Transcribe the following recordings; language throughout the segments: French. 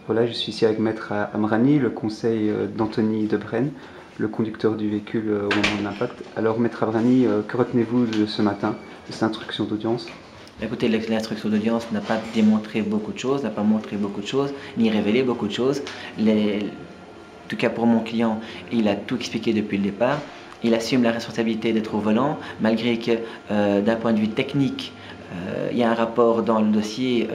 Voilà, je suis ici avec Maître Amrani, le conseil d'Anthony Debrenne, le conducteur du véhicule au moment de l'impact. Alors Maître Amrani, que retenez-vous de ce matin, de cette instruction d'audience? Écoutez, l'instruction d'audience n'a pas démontré beaucoup de choses, n'a pas montré beaucoup de choses, ni révélé beaucoup de choses. En tout cas pour mon client, il a tout expliqué depuis le départ. Il assume la responsabilité d'être au volant, malgré que d'un point de vue technique, il y a un rapport dans le dossier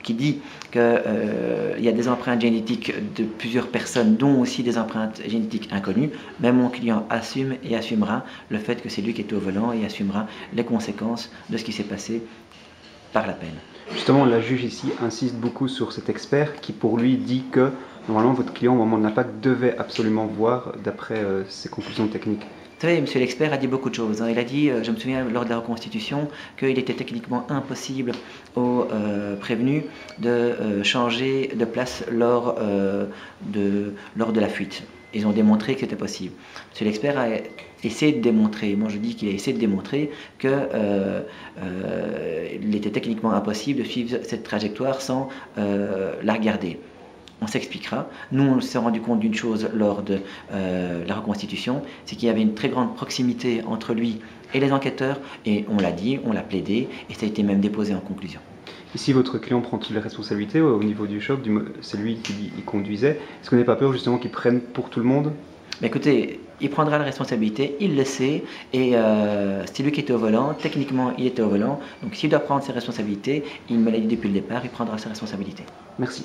qui dit qu'il y a des empreintes génétiques de plusieurs personnes, dont aussi des empreintes génétiques inconnues. Mais mon client assume et assumera le fait que c'est lui qui est au volant et assumera les conséquences de ce qui s'est passé par la peine. Justement, la juge ici insiste beaucoup sur cet expert qui pour lui dit que normalement votre client au moment de l'impact devait absolument voir d'après ses conclusions techniques. Vous savez, monsieur l'expert a dit beaucoup de choses. Il a dit, je me souviens lors de la reconstitution, qu'il était techniquement impossible aux prévenus de changer de place lors de la fuite. Ils ont démontré que c'était possible. Monsieur l'expert a essayé de démontrer, moi je dis qu'il a essayé de démontrer qu'il était techniquement impossible de suivre cette trajectoire sans la regarder. On s'expliquera. Nous, on s'est rendu compte d'une chose lors de la reconstitution, c'est qu'il y avait une très grande proximité entre lui et les enquêteurs, et on l'a dit, on l'a plaidé, et ça a été même déposé en conclusion. Ici, votre client prend-il les responsabilités au niveau du choc? C'est lui qui conduisait. Est-ce qu'on n'est pas peur justement qu'il prenne pour tout le monde? Mais écoutez, il prendra la responsabilité, il le sait, et c'est lui qui était au volant, techniquement il était au volant, donc s'il doit prendre ses responsabilités, il me l'a dit depuis le départ, il prendra ses responsabilités. Merci.